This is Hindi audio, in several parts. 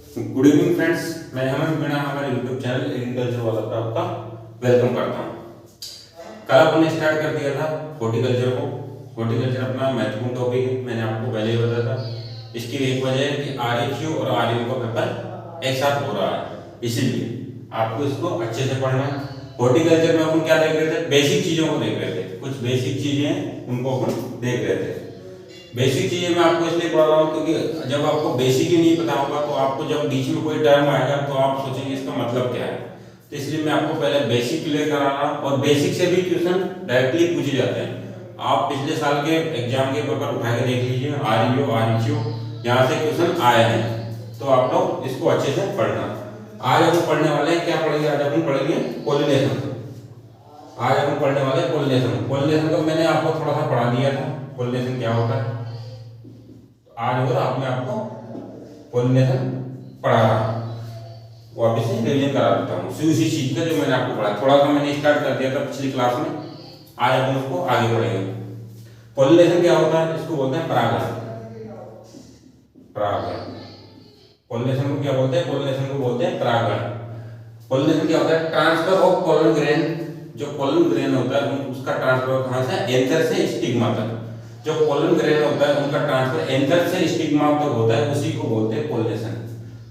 गुड इवनिंग फ्रेंड्स, मैं हेमंत मीणा हमारे यूट्यूब चैनल एग्रीकल्चर वाला पर आपका वेलकम करता हूँ। कल आपने स्टार्ट कर दिया था हॉर्टिकल्चर को। हॉर्टिकल्चर अपना महत्वपूर्ण टॉपिक है, मैंने आपको पहले ही बताया था। इसकी एक वजह है कि आरएक्यू और आरयू का पेपर एक साथ हो रहा है, इसीलिए आपको इसको अच्छे से पढ़ना है। हॉर्टिकल्चर में अपन क्या देख रहे थे? बेसिक चीजों को देख रहे थे, कुछ बेसिक चीजें उनको अपन देख रहे थे। बेसिक चीजें मैं आपको इसलिए पढ़ रहा हूँ क्योंकि जब आपको बेसिक ही नहीं पता होगा तो आपको जब बीच में कोई टर्म आएगा तो आप सोचेंगे इसका मतलब क्या है। तो इसलिए मैं आपको पहले बेसिक क्लियर करा रहा हूँ, और बेसिक से भी क्वेश्चन डायरेक्टली पूछे जाते हैं। आप पिछले साल के एग्जाम के पेपर उठा के देख लीजिए, आरयू आरक्यू यहाँ से क्वेश्चन आए हैं, तो आप लोग इसको अच्छे से पढ़ना। आज हम पढ़ने वाले हैं, क्या पढ़ेंगे आज अपन? पढ़ेंगे पॉलिनेशन। आज हम पढ़ने वाले हैं पॉलिनेशन। पॉलिनेशन को मैंने आपको थोड़ा सा पढ़ा दिया था, पॉलिनेशन क्या होता है। आज और मैं आपको पॉलिनेशन पढ़ा रहा हूँ, वापिस से रिवीजन करा देता हूँ उसी चीज का जो मैंने आपको पढ़ा। थोड़ा सा मैंने स्टार्ट कर दिया था पिछली क्लास में, आज अपन उसको आगे बढ़ेंगे। पॉलिनेशन क्या होता है? इसको बोलते हैं परागण। परागण पॉलिनेशन को क्या बोलते हैं? पॉलिनेशन को बोलते हैं परागण। पॉलिनेशन क्या होता है? Transfer of pollen grain. जो पोलन ग्रेन होता है उसका ट्रांसफर कहाँ से? एंथर से स्टिग्मा तक। जो पोलन ग्रेन होता है उनका ट्रांसफर एंथर से स्टिग्मा तक होता है, उसी को बोलते हैं पॉलिनेशन।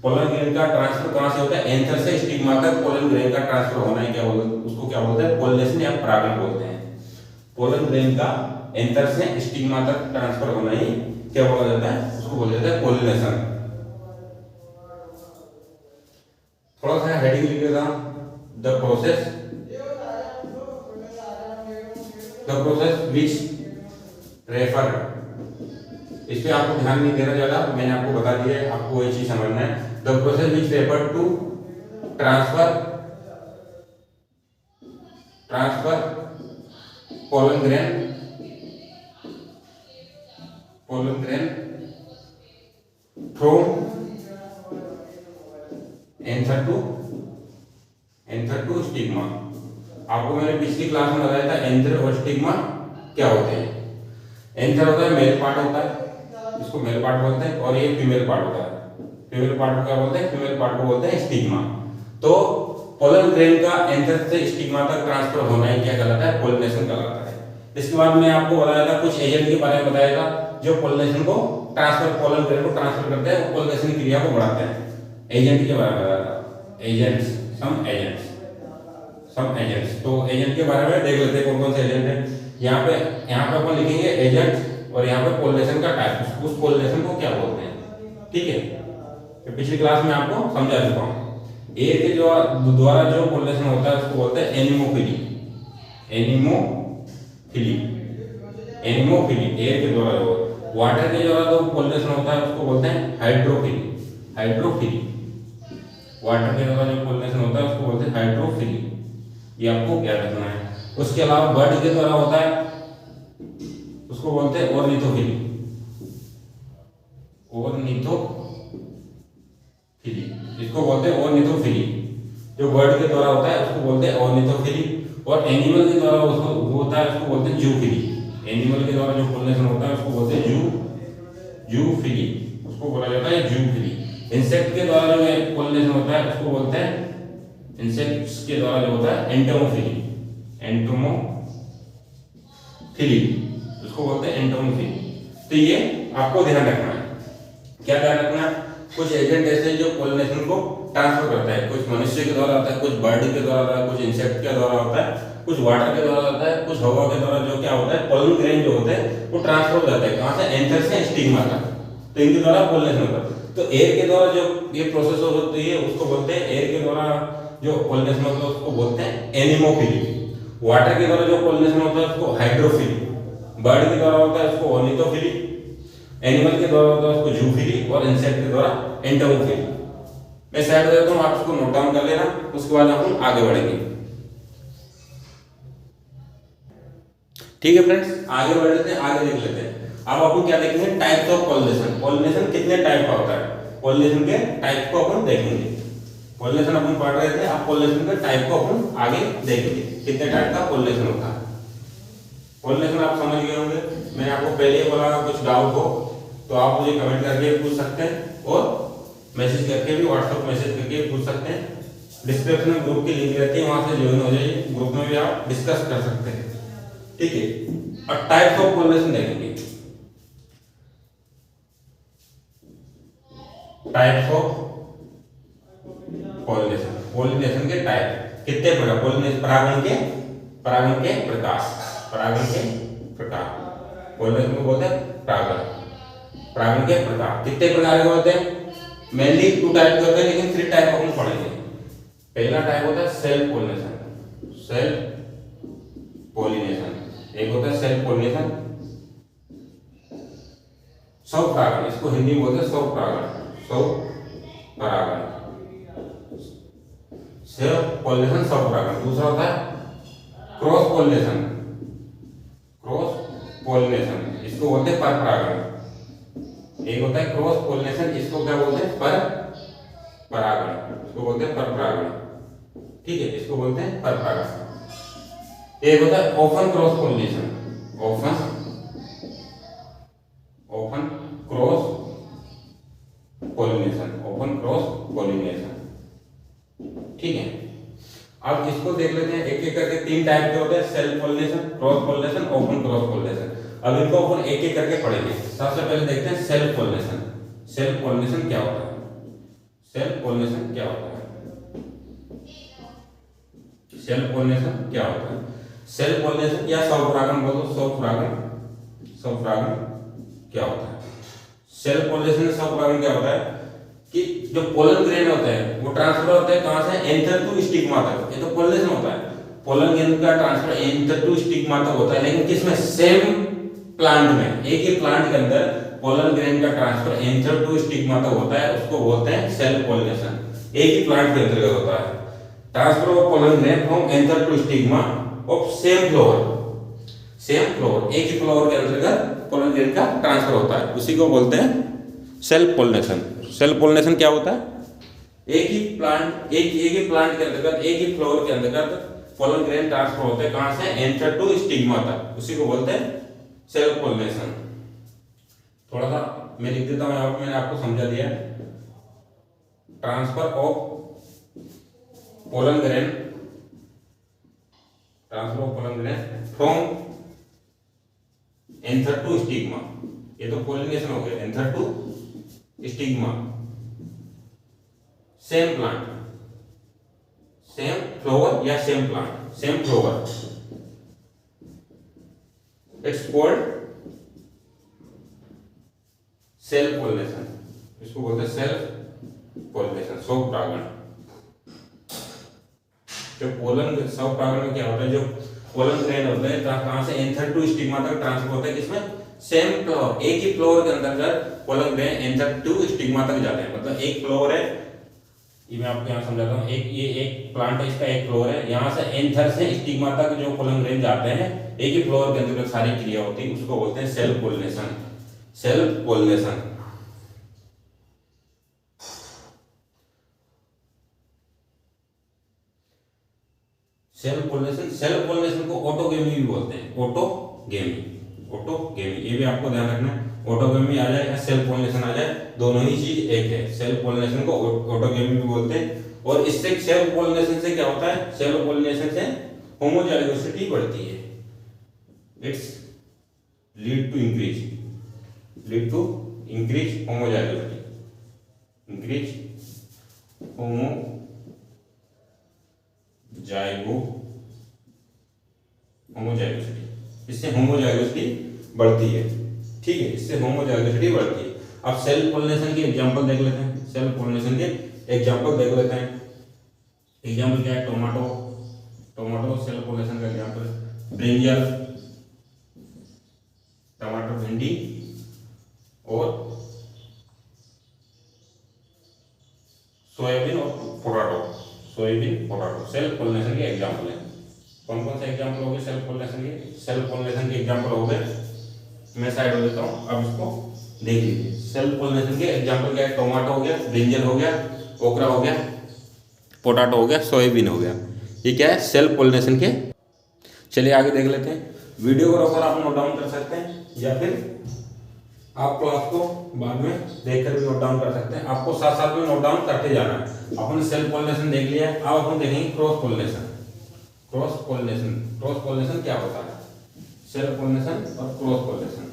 पोलन ग्रेन का ट्रांसफर कहाँ से होता है? एंथर से स्टिग्मा तक पोलन ग्रेन का ट्रांसफर होना है, क्या बोलते हैं उसको? क्या बोलते हैं? पॉलिनेशन या परागण बोलते हैं। पोलन ग्रेन का एंथर से स्टिग्मा तक ट्रांसफर होना ही क्या बोला जाता है? उसको बोला जाता है पॉलिनेशन। थोड़ा सा हेडिंग लिख देता हूं, द प्रोसेस विच रेफर। इस पे आपको ध्यान नहीं देना ज्यादा, मैंने आपको बता दिया है, आपको वही चीज समझना है। The process which refer to transfer pollen grain from anther to stigma. आपको मैंने पिछली क्लास में बताया था एंथर और स्टिग्मा क्या होते हैं। एंथर होता है मेल पार्ट होता है, इसको मेल पार्ट बोलते हैं, और ये फीमेल पार्ट होता है। फीमेल पार्ट को क्या बोलते हैं? फीमेल पार्ट को बोलते हैं स्टिग्मा। तो पोलन ग्रेन का एंथर से स्टिग्मा तक ट्रांसफर होना ही क्या कहलाता है? पॉलिनेशन कहलाता है। इसके बाद मैं आपको बताया था कुछ एजेंट के बारे में बताया था जो पॉलिनेशन को ट्रांसफर, पोलन ग्रेन को ट्रांसफर करते हैं, पॉलिनेशन की क्रिया को बढ़ाते हैं। एजेंट के बारे में बताया था, एजेंट्स, सम एजेंट्स। तो एजेंट के बारे में देख लेते हैं कौन कौन से एजेंट हैं। यहाँ पे अपन लिखेंगे एजेंट, और यहाँ पे पॉलिनेशन का टाइप, उस पॉलिनेशन को क्या बोलते हैं, ठीक है। तो पिछली क्लास में आपको समझा चुका हूँ। एयर के द्वारा जो पॉलिनेशन होता है उसको बोलते हैं एनिमोफिली। एयर के द्वारा जो, वाटर के द्वारा जो पॉलिनेशन होता है उसको बोलते हैं हाइड्रोफिली। वाटर के द्वारा जो पॉलिनेशन होता है उसको बोलते हैं हाइड्रोफिली, ये आपको याद रखना है। उसके अलावा बर्ड के द्वारा होता है उसको बोलते हैं ऑर्निथोफिली। इसको बोलते हैं ऑर्निथोफिली। जो बर्ड के द्वारा होता है उसको बोलते हैं ऑर्निथोफिली, और एनिमल के द्वारा उसको होता है उसको बोलते हैं जूफिली। एनिमल के द्वारा जो पॉलिनेशन होता है उसको बोलते हैं जूफिली, उसको बोला जाता है जूफिली। इंसेक्ट के द्वारा जो पॉलिनेशन होता है उसको बोलते हैं, इंसेक्ट्स के द्वारा जो होता है एंटोमोफिली, उसको बोलते हैं एंटोमोफिली। तो ये आपको ध्यान रखना है। क्या ध्यान रखना है? कुछ एजेंट ऐसे जो पॉलिनेशन को ट्रांसफर करता है, कुछ मनुष्य के द्वारा होता है, कुछ बर्ड के द्वारा होता है, कुछ इंसेक्ट के द्वारा होता है, कुछ वाटर के द्वारा होता है, कुछ हवा के द्वारा जो क्या होता है पोलन ग्रेन जो होते हैं वो ट्रांसफर हो जाता है कहाँ से? एंथर से स्टिग्मा तक। तो इनके द्वारा पॉलिनेशन होता है। तो एयर के द्वारा जो ये प्रोसेस होती है उसको बोलते हैं, एयर के द्वारा जो पॉलिनेशन होता है उसको बोलते हैं एनिमोफिली। वाटर के द्वारा जो पॉलिनेशन होता है उसको हाइड्रोफिली। बर्ड के द्वारा होता है उसको ऑर्निथोफिली। एनिमल के द्वारा होता है उसको जूफिली, और इंसेक्ट के द्वारा एंटोमोफिली। मैं साइड देता हूँ, आप इसको नोट डाउन कर लेना, उसके बाद हम आगे बढ़ेंगे, ठीक है फ्रेंड्स। आगे बढ़ लेते हैं, आगे देख लेते हैं। अब अपन क्या देखेंगे? Types of pollination. पॉलिनेशन कितने टाइप का होता है, पॉलिनेशन के टाइप को अपन देखेंगे। पॉलिनेशन अपन पढ़ रहे थे, अब पॉलिनेशन के टाइप को अपन आगे देखेंगे, कितने टाइप का पॉलिनेशन होता है। पॉलिनेशन आप समझ गए होंगे, मैंने आपको पहले ही बोला, कुछ डाउट हो तो आप मुझे कमेंट करके पूछ सकते हैं, और मैसेज करके भी, व्हाट्सएप मैसेज करके भी पूछ सकते हैं। डिस्क्रिप्शन में ग्रुप की लिंक रहती है, वहां से ज्वाइन हो जाइए, ग्रुप में भी आप डिस्कस कर सकते हैं। ठीक है, अब टाइप्स ऑफ कोरिलेशन देखेंगे। टाइप्स ऑफ कोरिलेशन, कोरिलेशन के टाइप कितने प्रकार, कोरिलेशन परागण के प्रकार, परागण के प्रकार, कोरिलेशन को बोलते हैं परागण के प्रकार। कितने प्रकार के होते हैं? मेनली 2 टाइप के होते हैं, लेकिन 3 टाइप अपन पढ़ेंगे। पहला टाइप होता है सेल्फ पोलिनेशन, सेल्फ पोलिनेशन। एक होता है सेल्फ पोलिनेशन, स्वपरागण, इसको हिंदी में बोलते हैं स्वपरागण, स्वपरागण, सेल्फ पोलिनेशन, स्वपरागण। दूसरा होता है क्रॉस पोलिनेशन, क्रॉस पोलिनेशन, इसको बोलते हैं परपरागण। एक होता है क्रॉस पोलिनेशन, इसको क्या बोलते हैं? परागण, इसको बोलते हैं परपरागण। ठीक है, इसको बोलते हैं परपरागण। एक होता है open cross pollination, open cross pollination, open cross pollination. ठीक है, अब इसको देख लेते हैं एक एक करके। 3 टाइप के होते हैं, self pollination, cross pollination, open cross pollination. अब इनको अपन एक एक करके पढ़ेंगे। सबसे पहले देखते हैं सेल्फ पोलिनेशन। सेल्फ पोलिनेशन क्या होता है? सेल्फ पोलिनेशन क्या होता है? सेल्फ पोलिनेशन क्या होता है? सेल्फ पोलिनेशन या स्वपरागण बोलो, स्वपरागण, स्वपरागण क्या होता है? सेल्फ पोलिनेशन, स्वपरागण क्या होता है कि जो पोलन ग्रेन होते हैं वो ट्रांसफर होते हैं कहां से? एंथर टू स्टिग्मा तक। ये तो पोलिनेशन होता है, पोलन ग्रेन का ट्रांसफर एंथर टू स्टिग्मा तक होता है, लेकिन किसमें? सेम प्लांट में, एक ही प्लांट के अंदर पोलन ग्रेन का ट्रांसफर एंथर टू स्टिग्मा तक होता है, उसको बोलते हैं सेल्फ पोलिनेशन। एक ही प्लांट के अंतर्गत होता है transfer of pollen grain from anther to stigma of same flower, same flower, एक ही फ्लावर के अंतर्गत पोलन ग्रेन का ट्रांसफर होता है, उसी को बोलते हैं सेल्फ पोलिनेशन। सेल्फ पोलिनेशन क्या होता है? एक ही प्लांट के अंतर्गत, एक ही फ्लावर के अंतर्गत पोलन ग्रेन ट्रांसफर होते हैं कहां से? एंथर टू स्टिग्मा तक, उसी को बोलते हैं सेल्फ पोलिनेशन। थोड़ा सा मैं लिख देता हूं यहां पर, मैंने आपको समझा दिया। Transfer of pollen grain, transfer of pollen grain from anther to stigma, ये तो पोलिनेशन हो गया। Anther to stigma, same plant, same flower या same plant, same flower, it's called self pollination, इसको बोलते हैं सेल्फ पोलिनेशन, स्वपरागण। जो पोलन, स्वपरागण में क्या होता है? जो पोलन ग्रेन होते हैं कहां से? एंथर टू स्टिग्मा तक ट्रांसफर होता है, किसमें? सेम फ्लावर, एक ही फ्लावर के अंतर्गत pollen grain anther to stigma तक जाते हैं। मतलब एक फ्लावर है, ये मैं आपको यहाँ समझाता हूँ। ये एक प्लांट है, इसका एक फ्लोर है, यहाँ से एंथर से स्टिग्मा तक जो पोलन ग्रेन जाते हैं, एक ही फ्लोर के अंतर्गत सारी क्रिया होती है, उसको बोलते हैं self pollination, self pollination. Self pollination, self pollination को ऑटोगेमी भी बोलते हैं, ऑटोगेमी, ऑटोगेमी, ये भी आपको ध्यान रखना है। ऑटोगेमी आ जाए या सेल्फ पोलिनेशन आ जाए, दोनों ही चीज एक है। सेल्फ पोलिनेशन को ऑटोगेमी भी बोलते हैं। और इससे सेल्फ पोलिनेशन से क्या होता है? सेल्फ पोलिनेशन से होमोजाइगोसिटी बढ़ती है, it's lead to increase, lead to increase homozygosity, increase homozygosity, इससे होमोजाइगोसिटी बढ़ती है। ठीक है, इससे होमोजाइगोसिटी बढ़ती है। अब सेल्फ पोलिनेशन की एग्जांपल देख लेते हैं, सेल्फ पोलिनेशन के एग्जांपल देख लेते हैं। एग्जांपल क्या है? टोमेटो, टोमेटो सेल्फ पोलिनेशन का एग्जांपल है। ब्रिंजल, टमाटर, भिंडी और सोयाबीन और potato, soybean potato self pollination के एग्जांपल है। कौन कौन से एग्जांपल हो गए सेल्फ पोलिनेशन के? सेल्फ पोलिनेशन के एग्जांपल हो गए, मैं साइड हो देता हूँ, अब इसको देख लीजिए। सेल्फ पोलिनेशन के एग्जांपल क्या है? टोमेटो हो गया, ब्रिंजल हो गया, ओकरा हो गया, पोटैटो हो गया, सोयाबीन हो गया। ये क्या है? सेल्फ पोलिनेशन के। चलिए आगे देख लेते हैं। वीडियो को रोकर आप नोट डाउन कर सकते हैं या फिर आप क्लास को बाद में देखकर भी नोट डाउन कर सकते हैं, आपको साथ साथ में नोट डाउन करते जाना है। अपन सेल्फ पोलिनेशन देख लिया, अब अपन देखेंगे cross pollination. Cross pollination, cross pollination क्या होता है? सेल्फ पोलिनेशन और क्रॉस पोलिनेशन।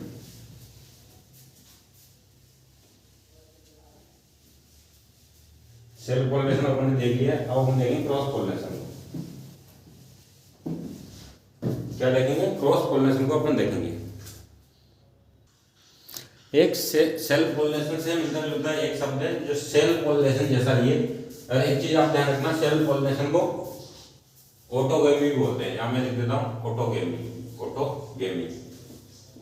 सेल्फ पोलिनेशन अपन ने देख लिया, अब हम देखेंगे क्रॉस पोलिनेशन। क्या देखेंगे? क्रॉस पोलिनेशन को अपन देखेंगे। एक सेल्फ पोलिनेशन से मिलता जुलता एक शब्द है जो सेल्फ पोलिनेशन जैसा ही है। और एक चीज आप ध्यान रखना, सेल्फ पोलिनेशन को ऑटोगेमी भी बोलते हैं। यहां मैं लिख देता हूं ऑटोगेमी, ऑटोगेमी,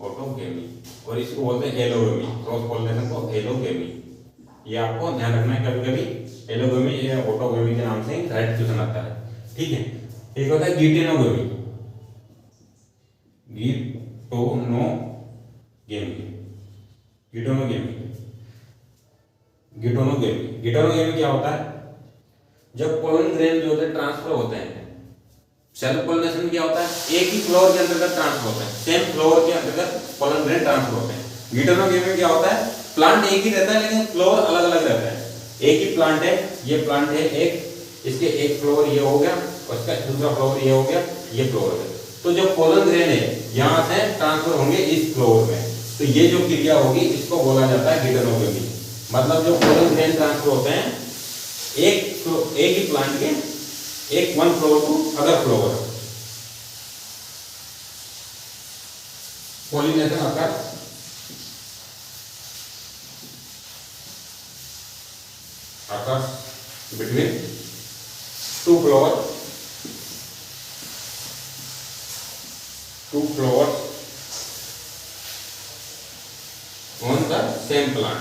ऑटोगेमी। और इसको बोलते हैं एलोगेमी, क्रॉस पोलिनेशन को एलोगेमी। ये आपको ध्यान रखना है, कभी कभी एलोगेमी या ऑटोगेमी के नाम से राइट क्वेश्चन आता है। ठीक है। एक होता है गिटेनोगेमी, गिटेनोगेमी क्या होता है? जब पोलन ग्रेन जो होते हैं ट्रांसफर होते हैं। सेल्फ पोलिनेशन क्या होता है? एक ही फ्लोर के अंतर्गत ट्रांसफर होते हैं, सेम फ्लोर के अंतर्गत पोलन ग्रेन ट्रांसफर होते हैं। गिटेनोगेमी क्या होता है? प्लांट एक ही रहता है लेकिन फ्लोर अलग अलग रहता है। एक ही प्लांट है, ये प्लांट है एक, इसके एक फ्लोर ये हो गया, उसका दूसरा फ्लोर ये हो गया, ये फ्लोर है। तो जो पोलन ग्रेन है यहां से ट्रांसफर होंगे इस फ्लोर में, तो ये जो क्रिया होगी इसको बोला जाता है गिटेनोगेमी। मतलब जो पोलन ग्रेन ट्रांसफर होते हैं एक ही प्लांट के एक one flower to other flower, pollination occur between two flowers on the same plant.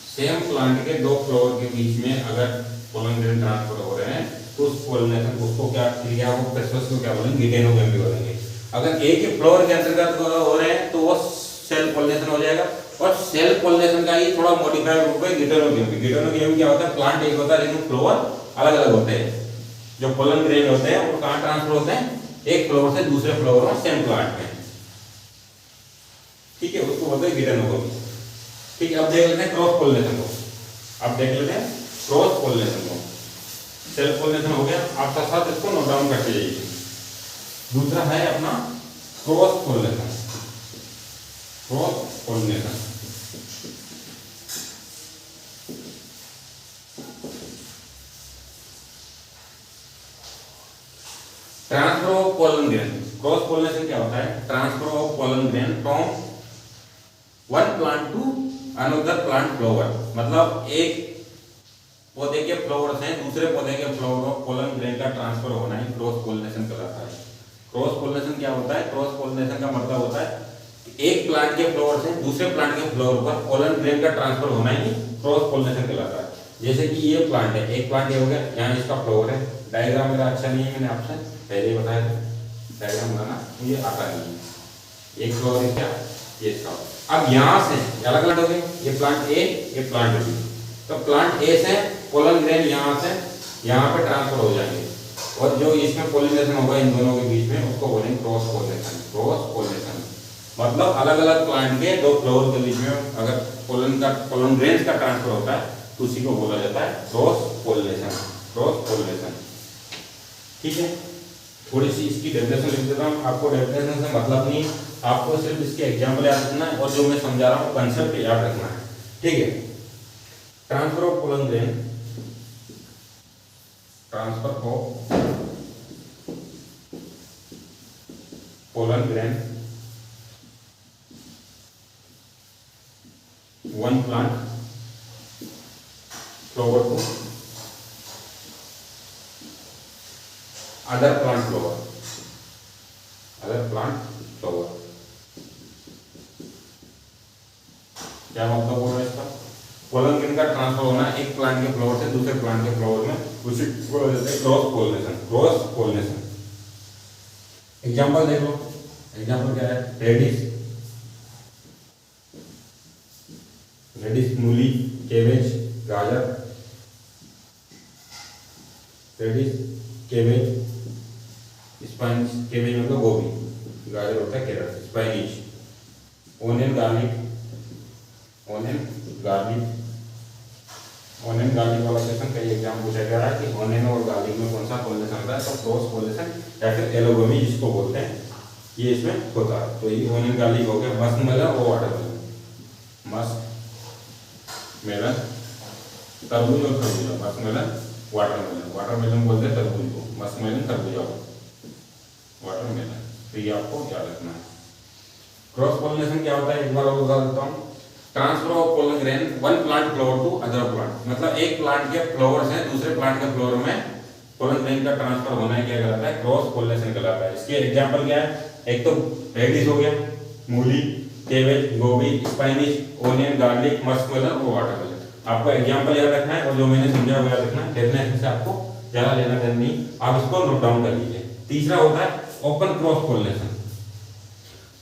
Same plant के दो फ्लोवर के बीच में अगर पोलन ग्रेन ट्रांसफर हो रहे हैं तो उस पोलिनेशन उसको क्या क्रिया को प्रोसेस को क्या बोलेंगे? गिटेनोगेमी बोलेंगे। अगर एक ही फ्लोवर के अंतर्गत हो रहे हैं तो वो सेल्फ पोलिनेशन हो जाएगा। और सेल्फ पोलिनेशन का ही थोड़ा मॉडिफाइड रूप है गिटेनोगेमी। गिटेनोगेमी क्या होता है? प्लांट एक होता है लेकिन फ्लोवर अलग अलग होते हैं। जो पोलन ग्रेन होते हैं वो कहां ट्रांसफर होते हैं? एक फ्लोवर से दूसरे फ्लोवर में, सेम प्लांट में। ठीक है, उसको बोलते हैं गिटेनोगेमी। ठीक है, अब देख लेते हैं क्रॉस पोलिनेशन को। अब देख लेते हैं क्रॉस पोलिनेशन को। सेल्फ पोलिनेशन हो गया, आप साथ साथ इसको नोट डाउन करते जाइए। दूसरा है अपना cross pollination. Cross pollination transfer of pollen grain. Cross pollination क्या होता है? Transfer of pollen grain from one plant to another plant flower. मतलब एक पौधे के फ्लावर से दूसरे पौधे के फ्लावर में पोलन ग्रेन का ट्रांसफर होना ही क्रॉस पोलिनेशन कहलाता है। क्रॉस पोलिनेशन क्या होता है? क्रॉस पोलिनेशन का मतलब होता है एक प्लांट के फ्लावर से दूसरे प्लांट के फ्लावर पर पोलन ग्रेन का ट्रांसफर होना ही क्रॉस पोलिनेशन कहलाता है। जैसे कि ये प्लांट है, एक प्लांट ये हो गया, यहाँ इसका फ्लावर है। डायग्राम मेरा अच्छा नहीं है, मैंने आपसे पहले ही बताया था, डायग्राम बनाना मुझे आता नहीं है। एक फ्लावर है क्या, ये इसका। अब यहाँ से अलग अलग हो गए, ये प्लांट ए, ये प्लांट बी। तो प्लांट ए से पोलन ग्रेन यहाँ से यहाँ पे ट्रांसफर हो जाएंगे और जो इसमें पोलिनेशन होगा इन दोनों के बीच में उसको बोलेंगे क्रॉस पोलिनेशन। क्रॉस पोलिनेशन मतलब अलग अलग प्लांट के दो फ्लावर के बीच में अगर पोलन ग्रेन का ट्रांसफर होता है तो उसी को बोला जाता है क्रॉस पोलिनेशन। Cross pollination. ठीक है, थोड़ी सी इसकी डेफिनेशन लिख देता हूँ। आपको डेफिनेशन से मतलब नहीं, आपको सिर्फ इसके एग्जाम्पल याद रखना है और जो मैं समझा रहा हूँ कंसेप्ट याद रखना है। ठीक है, transfer of pollen grain, transfer of pollen grain one plant flower to other plant flower, other plant flower. क्या मतलब बोल रहा है इसका? पोलन ग्रेन का ट्रांसफर होना एक प्लांट के फ्लावर से दूसरे प्लांट के फ्लावर में, उसी को बोला जाता है cross pollination. Cross pollination. Example देख लो। एग्जांपल क्या है? रेडिश, रेडिश मूली, केबेज, गाजर, रेडिश, केबेज, स्पाइनिश। केबेज मतलब गोभी, गाजर होता है carrot, spinach, onion, garlic, onion garlic, onion garlic वाला क्वेश्चन कई एग्जाम पूछा गया है कि ऑनियन और गार्लिक में कौन सा पॉलिनेशन होता है, तो क्रॉस पॉलिनेशन या फिर एलोगमी जिसको बोलते हैं ये इसमें होता है। तो ये ऑनियन गार्लिक हो गया, मस्क मेलन और वाटरमेलन, मस्क मेलन तरबूज और खरबूजा, मस्क मेलन वाटरमेलन, वाटरमेलन बोलते हैं तरबूज को, मस्क मेलन खरबूजा को, वाटरमेलन। तो ये आपको याद रखना है। क्रॉस पॉलिनेशन क्या होता है एक बार और बता देता हूँ। Transfer of pollen grain one plant flower to other plant, मतलब एक प्लांट के फ्लावर्स हैं दूसरे प्लांट के फ्लावर में पोलन ग्रेन का ट्रांसफर होना है, क्या कहलाता है, क्रॉस पॉलिनेशन कहलाता है। इसके एग्जांपल क्या है, एक तो रेडिश हो गया, मूली, केबेज, गोभी, Spanish, onion, garlic, Musk melon और वाटरमेलन। आपको एग्जांपल याद रखना है और जो मैंने समझा वो याद रखना है, डेफिनेशन से आपको ज्यादा लेना देना नहीं, आप इसको नोट डाउन कर लीजिए। तीसरा होता है ओपन क्रॉस पॉलिनेशन।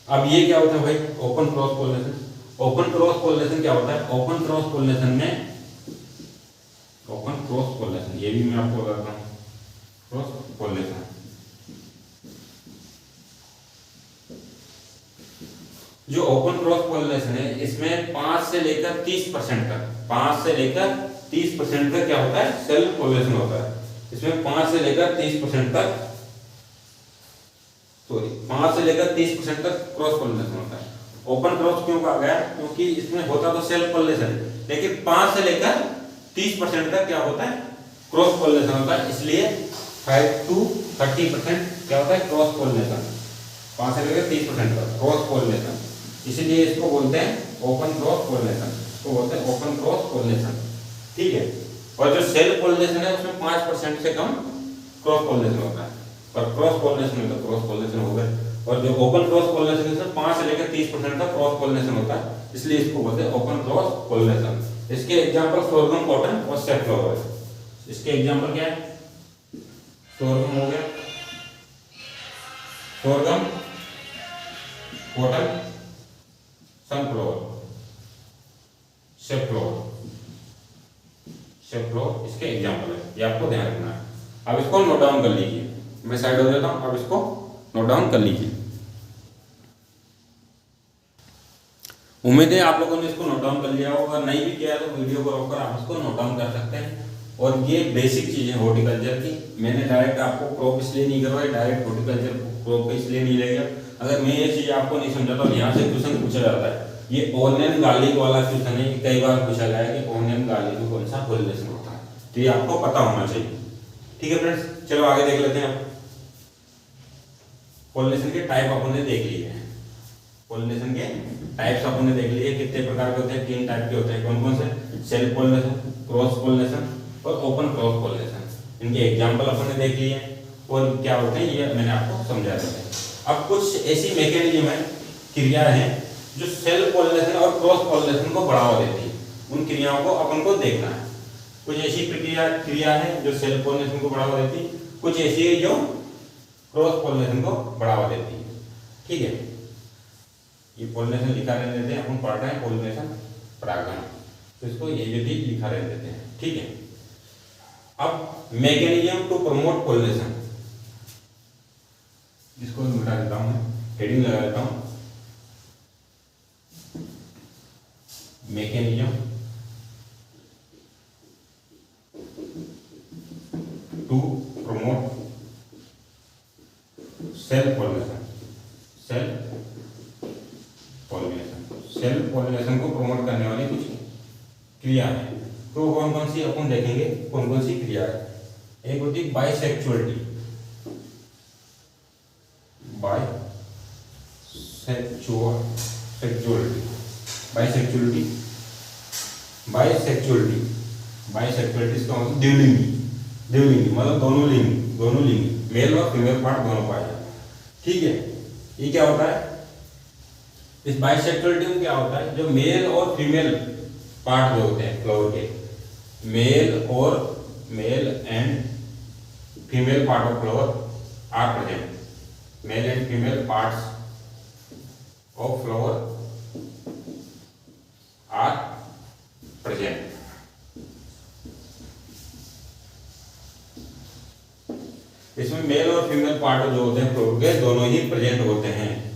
अब ये क्या होता है भाई, open cross pollination. Open cross pollination क्या होता है, ओपन क्रॉस पॉलिनेशन में, ओपन क्रॉस पॉलिनेशन ये भी मैं आपको बताता हूँ। क्रॉस पॉलिनेशन जो ओपन क्रॉस पॉलिनेशन है इसमें 5 से लेकर 30% तक, 5 से लेकर 30% तक क्या होता है, सेल्फ पॉलिनेशन होता है। इसमें 5 से लेकर 30% तक, सॉरी 5 से लेकर 30% तक क्रॉस पॉलिनेशन होता है। ओपन क्रॉस क्यों कहा गया, क्योंकि इसमें होता तो सेल्फ पॉलिनेशन लेकिन 5 से लेकर 30% तक क्या होता है, क्रॉस पॉलिनेशन होता है। इसलिए 5 to 30% क्या होता है, क्रॉस पॉलिनेशन। 5 से लेकर 30% तक क्रॉस पॉलिनेशन, इसीलिए इसको बोलते हैं ओपन क्रॉस पॉलिनेशन, इसको बोलते हैं ओपन क्रॉस पॉलिनेशन, ठीक है। और जो सेल्फ पॉलिनेशन है उसमें 5% से कम क्रॉस पॉलिनेशन होता है, और क्रॉस पॉलिनेशन में तो क्रॉस पॉलिनेशन हो गए। और जो ओपन क्रॉस पॉलिनेशन है 5 से लेकर 30% तक क्रॉस पॉलिनेशन होता है, इसलिए इसको बोलते हैं ओपन क्रॉस पॉलिनेशन। इसके एग्जांपल सोरगम, कॉटन और सनफ्लावर है। इसके एग्जांपल क्या है, सोरगम हो गया, sorghum, cotton, sunflower, safflower, safflower इसके एग्जांपल है, ये आपको ध्यान रखना है। अब इसको नोट डाउन कर लीजिए, मैं साइड हो जाता हूं, अब इसको नोट डाउन कर लीजिए। उम्मीद है आप लोगों ने इसको नोट डाउन कर लिया होगा, नहीं भी किया तो वीडियो को रोककर आप इसको नोट डाउन कर सकते हैं। और ये बेसिक चीजें हॉर्टिकल्चर की, मैंने डायरेक्ट आपको क्रॉप इसलिए नहीं करवाई, डायरेक्ट हॉर्टिकल्चर क्रॉप इसलिए नहीं ले गया। अगर मैं ये चीज आपको नहीं समझाता तो यहाँ से क्वेश्चन पूछा जाता है, ये ऑनियन गार्लिक वाला क्वेश्चन है, कई बार पूछा गया है कि ऑनियन गार्लिक में कौन सा पॉलिनेशन होता है, तो ये आपको पता होना चाहिए, ठीक है फ्रेंड्स। चलो आगे देख लेते हैं। पॉलिनेशन के टाइप अपन ने देख लिए हैं, पॉलिनेशन के टाइप्स अपन ने देख लिए, कितने प्रकार के होते हैं, 3 टाइप के होते हैं, कौन कौन से, सेल्फ पॉलिनेशन, क्रॉस पॉलिनेशन और ओपन क्रॉस पॉलिनेशन। इनके एग्जांपल अपन ने देख लिए हैं और क्या होते हैं ये मैंने आपको समझा दिया है। अब कुछ ऐसी मैकेनिज्म है, क्रिया है जो सेल्फ पॉलिनेशन और क्रॉस पॉलिनेशन को बढ़ावा देती है, उन क्रियाओं को अपन को देखना है। कुछ ऐसी क्रिया है जो सेल्फ पॉलिनेशन को बढ़ावा देती है, कुछ ऐसी है जो क्रॉस पॉलिनेशन को बढ़ावा देती है, ठीक है। ये पॉलिनेशन लिखा रहने देते हैं, अपन पढ़ रहे हैं पॉलिनेशन परागण, तो इसको ये भी लिखा रहने देते हैं, ठीक है। अब मैकेनिज्म टू प्रमोट पॉलिनेशन, इसको मिटा देता हूं, हेडिंग लगा देता हूं, mechanism to promote self pollination, self pollination, self pollination को प्रमोट करने वाली कुछ क्रिया है। तो कौन कौन सी अपन देखेंगे, कौन कौन सी क्रिया है। एक होती है bisexuality, bisexuality, bisexuality, bisexuality, bisexuality इसका मतलब द्विलिंगी, द्विलिंगी मतलब दोनों लिंग, मेल और फीमेल पार्ट दोनों पाए जाते हैं, ठीक है। ये क्या होता है, इस बाइसेक्सुअलिटी में क्या होता है, जो मेल और फीमेल पार्ट जो होते हैं फ्लावर के, male and female part of flower are present, male and female parts of flower are present. इसमें मेल और फीमेल पार्ट जो होते हैं फ्लावर के दोनों ही प्रेजेंट होते हैं,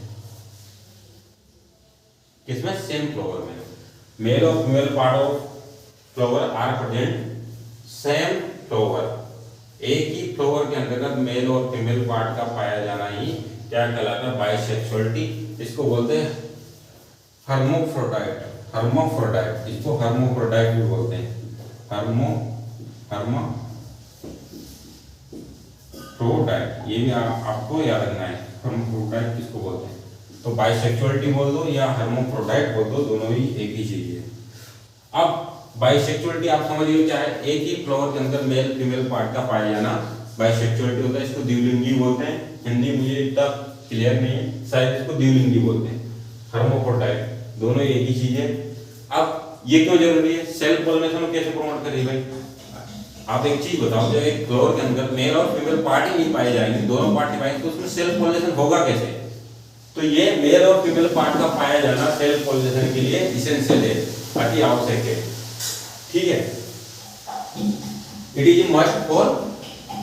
किसमें, सेम फ्लावर में। मेल और female part of flower are present same flower, एक ही फ्लावर के अंतर्गत मेल और फीमेल पार्ट का पाया जाना ही क्या कहलाता है? बाइसेक्सुअलिटी। इसको बोलते हैं हर्माफ्रोडाइट, हर्माफ्रोडाइट, इसको हर्माफ्रोडाइट भी बोलते हैं, हर्माफ्रोडाइट, ये भी आपको याद रखना है, हर्माफ्रोडाइट किसको बोलते हैं। तो बाइसेक्सुअलिटी बोल दो या हर्माफ्रोडाइट बोल दो, दोनों ही एक ही चीज है। अब बाइसेक्सुअलिटी आप समझिए क्या है? एक ही फ्लावर के अंदर मेल फीमेल पार्ट का पाया जाना बाइसेक्सुअलिटी होता है। इसको द्विलिंगी बोलते हैं, हिंदी मुझे इतना क्लियर नहीं है, शायद इसको द्विलिंगी बोलते हैं। हर्माफ्रोडाइट दोनों एक ही चीज है। अब ये क्यों जरूरी है? सेल्फ पॉलिनेशन कैसे प्रमोट करेगी भाई? आप एक चीज बताओ, जब एक फ्लावर के अंदर मेल और फीमेल पार्ट ही नहीं पाए जाएंगे, दोनों पार्ट नहीं पाएंगे, तो उसमें सेल्फ पॉलिनेशन होगा कैसे? तो ये मेल और फीमेल पार्ट का पाया जाना सेल्फ पॉलिनेशन के लिए इसेंशियल है, अति आवश्यक है, ठीक है। It is must for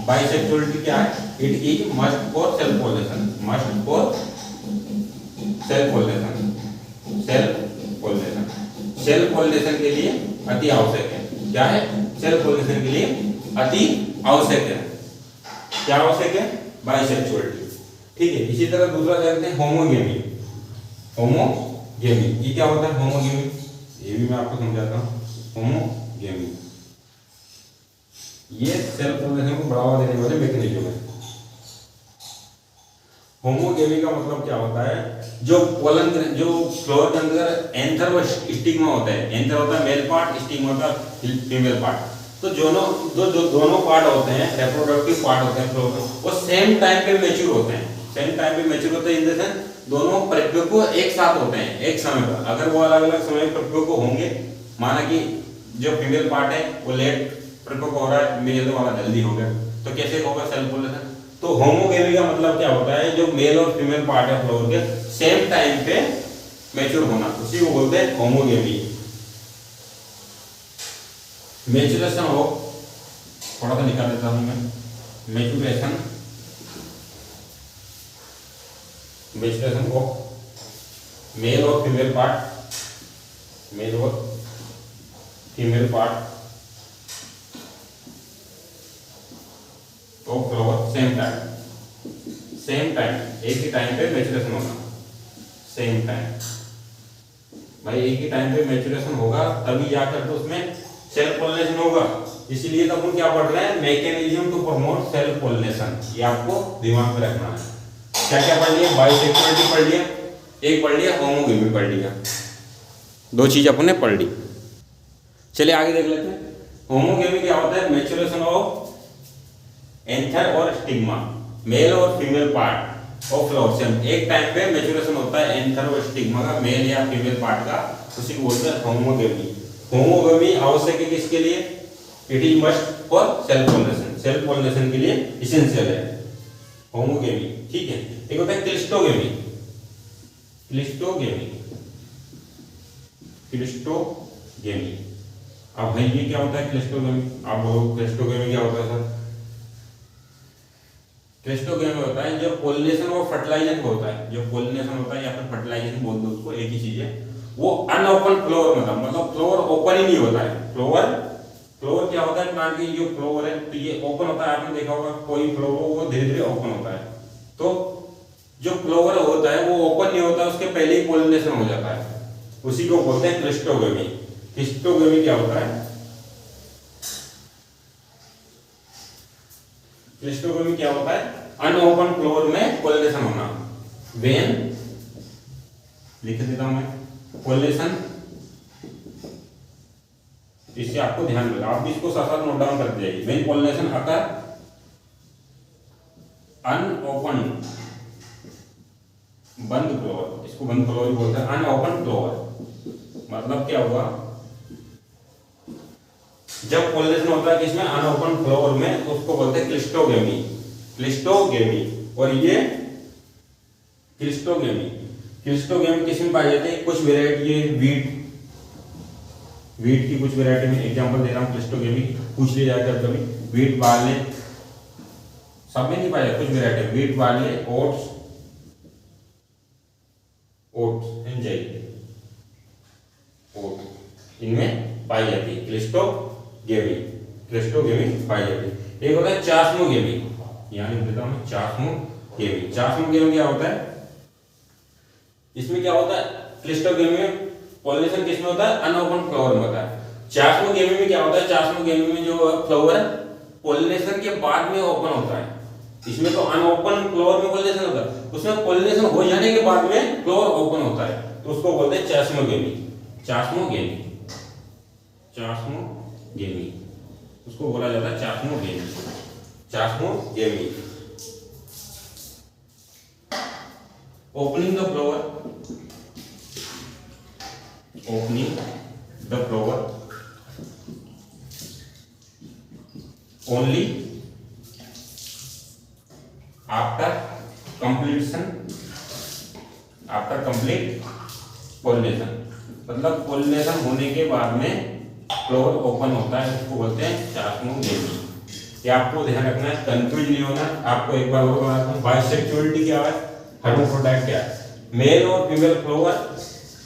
bisexuality, क्या है? It is must for self pollination, must for self pollination, self pollination, self pollination के लिए अति आवश्यक है। क्या है? सेल्फ पॉलिनेशन के लिए अति आवश्यक है। क्या आवश्यक है? बाइसेक्सुअलिटी, ठीक है। इसी तरह दूसरा देखते हैं होमोगेमी। होमोगेमी ये क्या होता है? होमोगेमी ये भी मैं आपको समझाता हूँ। होमोगेमी ये सेल्फ पॉलिनेशन को बढ़ावा देने वाले मैकेनिज्म है। होमोगेमी का मतलब क्या होता है? जो पोलन, जो फ्लावर के अंदर एंथर व स्टिग्मा होता है, एंथर होता है मेल पार्ट, स्टिग्मा होता है फीमेल पार्ट, तो जो दोनों पार्ट होते हैं, रिप्रोडक्टिव पार्ट होते हैं फ्लावर, वो सेम टाइम पे मैच्योर होते हैं, सेम टाइम पे मैच्योर होते हैं। इन द सेंस दोनों परिपक्व एक साथ होते हैं एक समय पर। अगर वो अलग अलग समय परिपक्व होंगे, माना कि जो फीमेल पार्ट है वो लेट परिपक्व हो रहा है, मेल वाला जल्दी हो गया, तो कैसे होगा सेल्फ पॉलिनेशन? तो होमोगेमी का मतलब क्या होता है? जो मेल और फीमेल पार्ट है फ्लावर के सेम टाइम पे मैच्योर होना, उसी को बोलते हैं होमोगेमी। मैच्योरेशन हो, थोड़ा सा निकाल देता हूं मैं, मैच्योरेशन, मैच्योरेशन ऑफ मेल और फीमेल पार्ट, मेल और female part of flower same time, एक ही टाइम पे मैच्योरेशन होना, सेम टाइम। भाई एक ही टाइम पे मैच्योरेशन होगा तभी जाकर तो उसमें सेल्फ पॉलिनेशन होगा। इसीलिए तो अपन क्या पढ़ रहे हैं? Mechanism to promote self pollination, ये आपको दिमाग में रखना है। क्या क्या पढ़ लिया? बाइसेक्सुअलिटी पढ़ लिया, एक पढ़ लिया होमोगेमी पढ़ लिया, दो चीज अपन ने पढ़ ली। चलिए आगे देख लेते हैं। होमोगेमी क्या होता है? मैच्योरेशन ऑफ एंथर और स्टिग्मा, मेल और female part of flower same, एक टाइम पे मैच्योरेशन होता है एंथर और स्टिग्मा का, मेल या फीमेल पार्ट का, उसी को बोलते हैं होमोगेमी। होमोगेमी आवश्यक है किसके लिए? It is must for self pollination, self pollination के लिए इसेंशियल है होमोगेमी, ठीक है। एक होता है क्लिस्टोगेमी, क्लिस्टोगेमी, क्लिस्टोगेमी। अब भाई ये क्या होता है क्लिस्टोगेमी? आप बोलो क्लिस्टोगेमी क्या होता है सर? क्लिस्टोगेमी होता है जो पोलिनेशन और फर्टिलाइजेशन होता है, जो पोलिनेशन होता है या फिर फर्टिलाइजेशन बोल दो उसको, एक ही चीज है। वो अनओपन फ्लावर मतलब फ्लावर ओपन ही नहीं होता है। फ्लावर क्या होता है? प्लांट की जो फ्लावर है तो ये ओपन होता है, आपने देखा होगा कोई फ्लावर वो धीरे धीरे ओपन होता है, तो जो फ्लावर होता है वो ओपन नहीं होता, उसके पहले ही पोलिनेशन हो जाता है, उसी को बोलते हैं क्लिस्टोगेमी। क्लिस्टोगेमी क्या होता है? क्लिस्टोगेमी क्या होता है? अनओपन फ्लावर में पोलिनेशन होना। वेन लिख देता हूं मैं, पोलिनेशन, इससे आपको ध्यान रखना, आप भी इसको साथ साथ नोट डाउन करते जाइए। वेन पोलिनेशन अकर अनओपन, बंद फ्लावर, इसको बंद फ्लावर बोलते हैं। अनओपन फ्लावर मतलब क्या हुआ? जब पोलिनेशन होता है किसमें? अनओपन फ्लावर में, तो उसको बोलते हैं क्लिस्टोगेमी, क्लिस्टोगेमी। और ये क्लिस्टोगेमी, क्लिस्टोगेमी किसमें पाई जाती है? कुछ वेराइटी है, वीट की कुछ वेराइटी में, एग्जांपल दे रहा हूं क्लिस्टोगेमी, पूछ लिया जाता कभी, वीट, बार्ले, सब में नहीं पाया जाता, कुछ variety, wheat, barley, oats, oats and जय, ओट, इनमें पाई जाती है, क्लिस्टोगेमी, क्लिस्टोगेमी पाई जाती है। एक होता है चास्मोगेमी, यहाँ लिख देता हूँ चास्मोगेमी। चास्मोगेमी क्या होता है, इसमें क्या होता है, क्लिस्टोगेमी में पॉलिनेशन किसमें होता है, अनओपन फ्लावर में होता है। चास्मोगेमी में क्या होता है, चास्मोगेमी में जो फ्लावर है पॉलिनेशन के बाद में ओपन होता है। इसमें तो अनओपन फ्लावर में पॉलिनेशन होता है, उसमें पॉलिनेशन हो जाने के बाद में फ्लावर ओपन होता है, तो उसको बोलते हैं चास्मोगेमी, चास्मोगेमी, चास्मोगेमी, उसको बोला जाता है chasmogamy, chasmogamy. Opening the flower, opening the flower only after complete pollination, मतलब पॉलिनेशन होने के बाद में फ्लावर ओपन होता है, उसको बोलते हैं चास्मोगेमी। ये आपको ध्यान रखना है, कंफ्यूज नहीं होना। आपको एक बार और बताता हूँ, बाइसेक्सुअलिटी क्या है, हर्माफ्रोडाइट क्या है। मेल और फीमेल फ्लावर,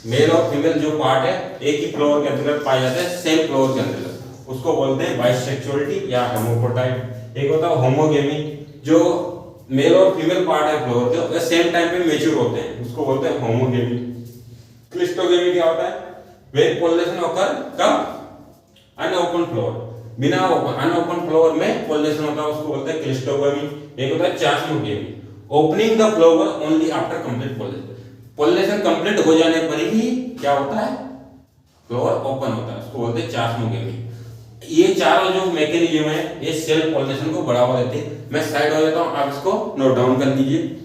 मेल और फीमेल जो पार्ट है एक ही फ्लावर के अंतर्गत पाए जाते हैं, सेम फ्लावर के अंतर्गत, उसको बोलते हैं बाइसेक्सुअलिटी या हर्माफ्रोडाइट। एक होता है होमोगेमी, जो मेल और फीमेल पार्ट है फ्लावर के वे सेम टाइम पे मैच्योर होते हैं, उसको बोलते हैं होमोगेमी। क्लिस्टोगेमी क्या होता है, व्हेन पॉलिनेशन ऑकर कब, अनओपन फ्लावर, बिना अनओपन फ्लावर में पॉलिनेशन होता है, उसको बोलते हैं क्लिस्टोगेमी। एक होता है chasmogamy, opening the flower only after complete pollination, pollination complete हो जाने पर ही क्या होता है, फ्लावर ओपन होता है, उसको बोलते हैं चास्मोगेमी। ये चारों जो मैकेनिज्म है ये सेल पॉलिनेशन को बढ़ावा देते हैं। मैं साइड हो जाता हूँ, आप इसको नोट डाउन कर लीजिए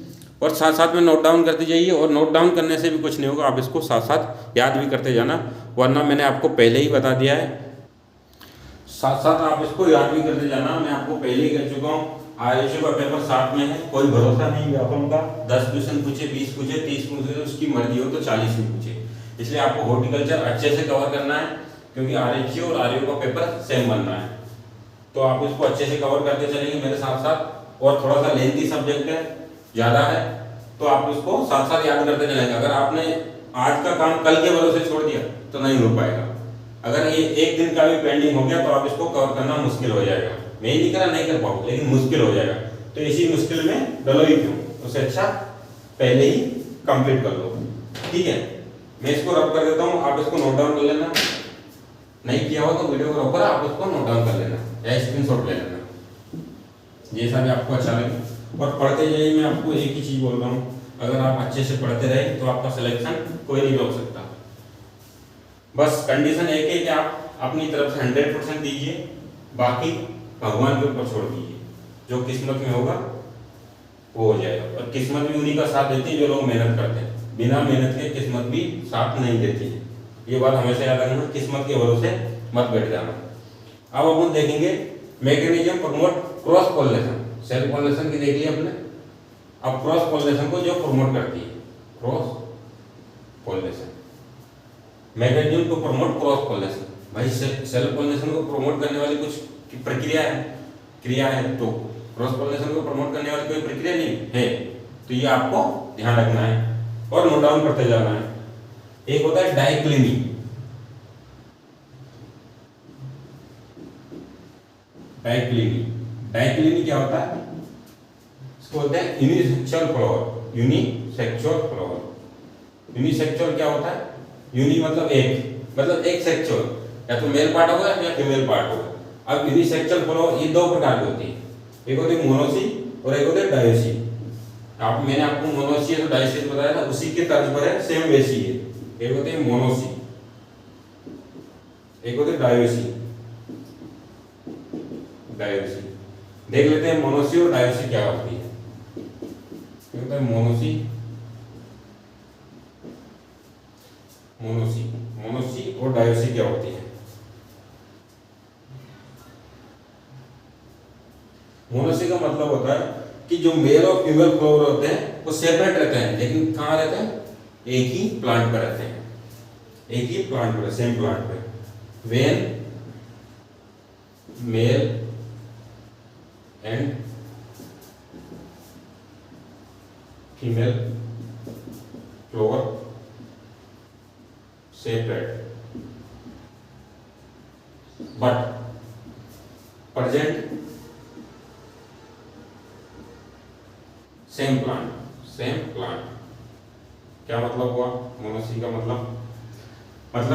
और साथ साथ में नोट डाउन करते जाइए, और नोट डाउन करने से भी कुछ नहीं होगा, आप इसको साथ साथ याद भी करते जाना, वरना मैंने आपको पहले ही बता दिया है, साथ साथ आप इसको याद भी करते जाना। मैं आपको पहले ही कह चुका हूँ, आयुष का पेपर 7 में है, कोई भरोसा नहीं व्यापम का, 10 क्वेश्चन पूछे, 20 पूछे, 30 पूछे, उसकी मर्जी हो तो 40 भी पूछे। इसलिए आपको हॉर्टिकल्चर अच्छे से कवर करना है, क्योंकि आरएचसी और आरयू का पेपर सेम बन रहा है, तो आप इसको अच्छे से कवर करते चलेंगे मेरे साथ साथ। और थोड़ा सा लेंथी सब्जेक्ट है, ज़्यादा है, तो आप इसको साथ साथ याद करते चलेंगे। अगर आपने आज का काम कल के भरोसे छोड़ दिया तो नहीं हो पाएगा। अगर ये एक दिन का भी पेंडिंग हो गया तो आप इसको कवर करना मुश्किल हो जाएगा। मैं ही नहीं करा, नहीं कर पाऊँ, लेकिन मुश्किल हो जाएगा, तो इसी मुश्किल में डलो ही क्यों, उससे अच्छा पहले ही कंप्लीट कर लो। ठीक है, मैं इसको रब कर देता हूँ, आप इसको नोट डाउन कर लेना, नहीं किया हो तो वीडियो के ऊपर आप उसको नोट डाउन कर लेना या स्क्रीनशॉट ले लेना, जैसा भी आपको अच्छा लगे। और पढ़ते जाइए, मैं आपको एक ही चीज़ बोल रहा हूँ, अगर आप अच्छे से पढ़ते रहे तो आपका सिलेक्शन कोई नहीं रोक सकता। बस कंडीशन एक है कि आप अपनी तरफ से 100% दीजिए, बाकी भगवान के ऊपर छोड़ दीजिए, जो किस्मत में होगा वो हो जाएगा। और किस्मत भी उन्हीं का साथ देती है जो लोग मेहनत करते हैं, बिना मेहनत के किस्मत भी साथ नहीं देती है। ये बात हमेशा याद रखना, किस्मत के भरोसे मत बैठ जाना। अब अपन देखेंगे mechanism promote cross pollination, self pollination की देख लिया हमने, अब क्रॉस पॉलिनेशन को जो प्रमोट करती है, cross pollination, mechanism to promote cross pollination. भाई सेल पॉलिनेशन को प्रमोट करने वाली कुछ प्रक्रिया है, क्रिया है, तो क्रॉस पॉलिनेशन को प्रमोट करने वाली कोई प्रक्रिया नहीं है, तो ये आपको ध्यान रखना है और नोट डाउन करते जाना है। एक होता है डाइक्लिनी, डाइक्लिनी, डाइक्लिनी क्या होता है, इसको बोलते हैं unisexual flower, unisexual flower. Unisexual क्या होता है, यूनि मतलब एक सेक्सुअल, या तो मेल पार्ट होगा या फीमेल पार्ट होगा। अब यूनिसेक्सुअल फ्लावर ये दो प्रकार की होती है, एक होती है मोनोसी और एक होती है डायोसी। मैंने आपको मोनोसी और डायोसी बताया था, उसी के तर्ज पर है, सेम वैसी है। एक होती है मोनोसी, एक होती है डायोसी। डायोसी देख लेते हैं, मोनोसी और डायोसी क्या होती है। क्या होता है मोनोसी, मोनोसी, मोनोसी और डायोसी क्या होती है। मोनोसी का मतलब होता है कि जो मेल और फीमेल फ्लावर होते हैं वो सेपरेट रहते हैं, लेकिन कहाँ रहते हैं, एक ही प्लांट पर रहते हैं, एक ही प्लांट पर, सेम प्लांट पे। When mail and female flower separate, not present same plant. क्या मतलब हुआ मोनोसी का मतलब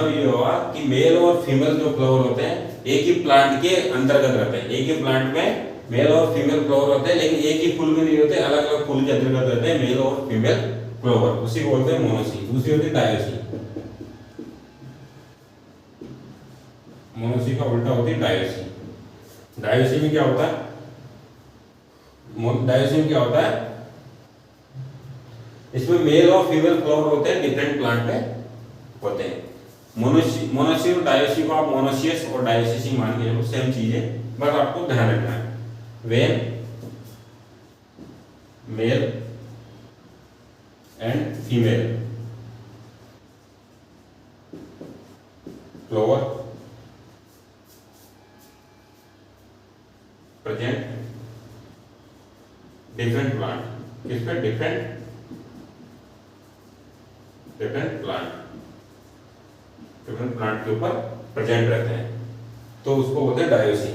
ये हुआ कि मेल और फीमेल जो फ्लावर होते हैं एक ही प्लांट के अंतर्गत रहते हैं, एक ही प्लांट में मेल और फीमेल फ्लावर होते हैं, लेकिन एक ही फूल में नहीं होते, अलग अलग फूल के अंतर्गत रहते हैं मेल और फीमेल फ्लावर, उसी को बोलते हैं मोनोसी। दूसरी होती है डायोसी। मोनोसी का उल्टा होती है डायोसी। डायोसी में क्या होता है, डायोसी में क्या होता है, इसमें मेल और फीमेल फ्लावर होते हैं, डिफरेंट प्लांट में होते हैं। मोनोसी और डायोसी को आप मोनोसियस और डायोसिस ही मान के चलो, सेम चीज है, बस आपको ध्यान रखना है। When mail and female flower present different plant, किस पे, डिफरेंट प्लांट के ऊपर प्रेजेंट रहते हैं, तो उसको बोलते हैं डायोसी,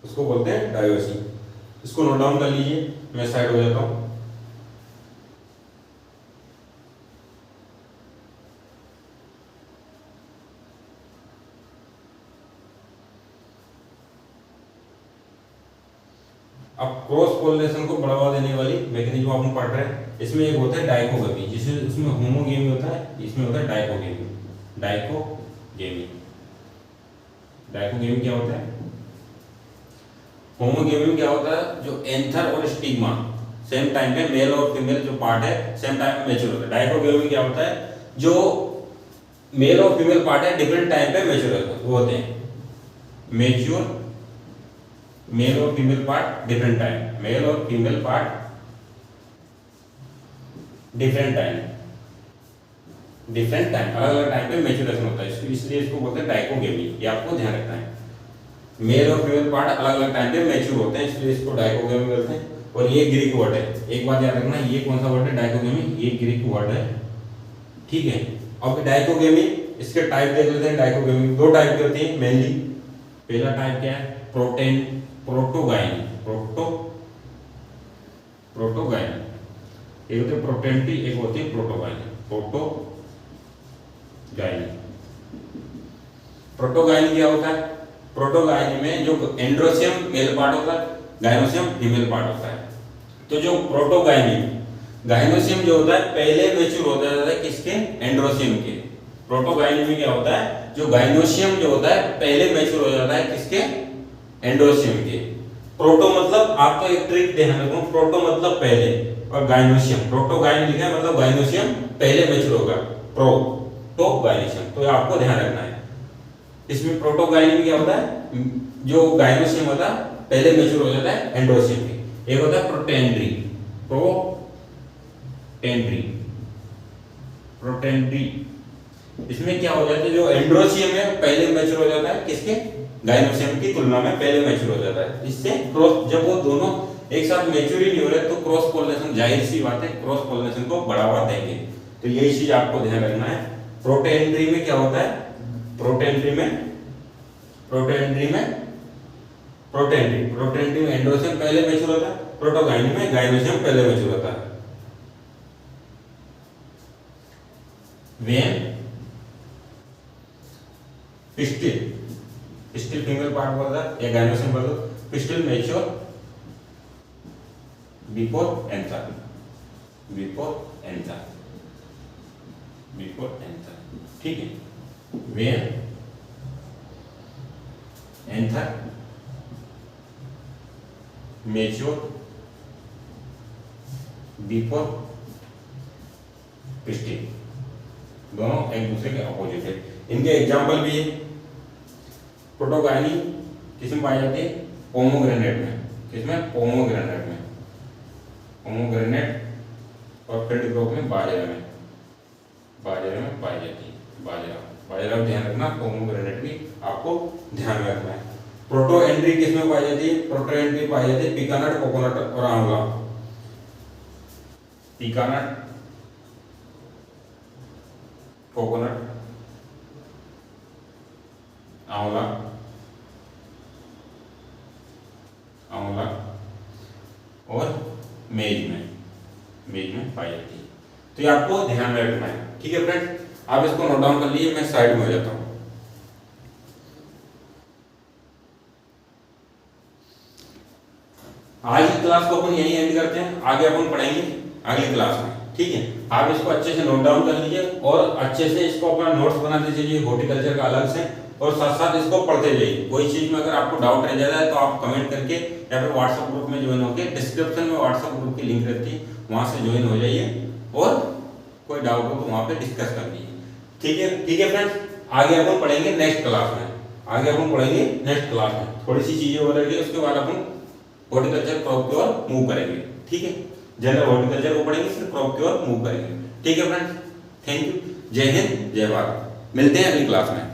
उसको बोलते हैं डायोसी। इसको नोट डाउन कर लीजिए, मैं साइड हो जाता हूं। अब क्रॉस पोलिनेशन को बढ़ावा देने वाली मैकेनिज्म अपन पढ़ रहे हैं। इसमें एक होता है डाइकोगेमी, जिसमें उसमें होमोगेमी होता है, इसमें होता है डाइकोगेमी। डाइकोगेमी क्या होता है, होमोगेमी में क्या होता है, जो एंथर और स्टिग्मा सेम टाइम पे मेल और फीमेल जो पार्ट है सेम टाइम पे मैच्योर होता है। डाइकोगेमी में क्या होता है, जो मेल और फीमेल पार्ट है डिफरेंट टाइम पे मैच्योर होते हैं। मैच्योर मेल और female part different time, male और फीमेल पार्ट डिफरेंट टाइम अलग अलग टाइम पे मैच्योरेशन होता है, इसलिए इसको बोलते हैं डाइकोगेमी। ये आपको ध्यान रखना है, मेल और फीमेल पार्ट अलग अलग टाइम पे मैच्योर होते हैं, इसलिए इसको डाइकोगेमी बोलते हैं। और ये ग्रीक वर्ड है, एक बात याद रखना, ये कौन सा वर्ड है, डाइकोगेमी, ये ग्रीक वर्ड है, ठीक है। अब डाइकोगेमी, इसके टाइप देख लेते हैं। डाइकोगेमी दो टाइप की होती है मेनली। पहला टाइप क्या है, प्रोटोगाइनी, एक होती है प्रोटेंटी, एक होती है प्रोटोगाइनी। प्रोटोगाइनी क्या होता है, प्रोटोगाइनी में जो एंड्रोसियम मेल पार्ट होता है, गाइनोसियम फीमेल पार्ट होता है। तो जो प्रोटोगाइनी, गाइनोसियम जो होता है पहले मैच्योर हो जाता है किसके, एंड्रोसियम के। प्रोटोगाइनी में क्या होता है, जो गाइनोसियम जो होता है पहले मैच्योर हो जाता है किसके, एंड्रोसियम के। प्रोटो मतलब आपको एक ट्रिक ध्यान रखो, प्रोटो मतलब पहले, और गाइनोसियम, प्रोटोगाइन लिखा है मतलब गाइनोसियम पहले मैच्योर होगा, प्रोटोगाइनोसियम, तो आपको ध्यान रखना है। इसमें प्रोटोगाइन में क्या होता है, जो गाइनोसियम होता है पहले मैच्योर हो जाता है एंड्रोसियम के। एक होता है प्रोटेंड्री, इसमें क्या हो जाता है, जो एंड्रोसियम है पहले मैच्योर हो जाता है किसके, गाइनोसियम की तुलना में पहले मैच्योर हो जाता है। इससे क्रॉस, जब वो दोनों एक साथ मैच्योर ही नहीं हो रहे तो क्रॉस पोलिनेशन, जाहिर सी बात है क्रॉस पोलिनेशन को बढ़ावा देंगे। तो यही चीज आपको ध्यान रखना है। प्रोटेंड्री में क्या होता है, प्रोटेंड्री में एंड्रोसियम पहले मैच्योर होता है, प्रोटोगाइनी में गाइनोसियम पहले मैच्योर होता है। वेन पिस्टिल फीमेल पार्ट बोल रहा है या गाइनोसियम बोल दो, पिस्टिल मैच्योर बिफोर एंथर, ठीक है। When anther mature before pistil, दोनों एक दूसरे के अपोजिट है। इनके एग्जाम्पल भी है। प्रोटोगाइनी किसमें पाई जाती है, पोमोग्रेनेट में, किसमें, पोमोग्रेनेट और फील्ड क्रॉप में बाजरा में पाई जाती है। बाजरा ध्यान रखना, पोमोग्रेनेट भी आपको ध्यान रखना है। प्रोटोएंड्री किसमें पाई जाती है, प्रोटोएंड्री पाई जाती है पिकानट, कोकोनट और आंवला। पिकानट, कोकोनट आंवला, आंवला और मेज में पाई जाती है। तो ये आपको ध्यान में रखना है, ठीक है फ्रेंड। आप इसको नोट डाउन कर लीजिए, मैं साइड में हो जाता हूँ। आज की क्लास को अपन यही एंड करते हैं, आगे अपन पढ़ेंगे अगली क्लास में, ठीक है। आप इसको अच्छे से नोट डाउन कर लीजिए और अच्छे से इसको अपना नोट्स बनाते जाइए हॉर्टिकल्चर का अलग से, और साथ साथ इसको पढ़ते जाइए। कोई चीज में अगर आपको डाउट रह जाता है तो आप कमेंट करके या फिर व्हाट्सएप ग्रुप में ज्वाइन होकर, डिस्क्रिप्शन में व्हाट्सएप ग्रुप की लिंक रहती है, वहां से ज्वाइन हो जाइए और कोई डाउट हो तो वहां पे डिस्कस कर लीजिए, ठीक है फ्रेंड्स। आगे अपन पढ़ेंगे नेक्स्ट क्लास में, थोड़ी सी चीजें हो रही है, उसके बाद अपन हॉर्टिकल्चर क्रॉप की ओर मूव करेंगे, ठीक है। जनरल हॉर्टिकल्चर को पढ़ेंगे, फिर क्रॉप की ओर मूव करेंगे, ठीक है फ्रेंड्स। थैंक यू, जय हिंद, जय भारत। मिलते हैं अगली क्लास में।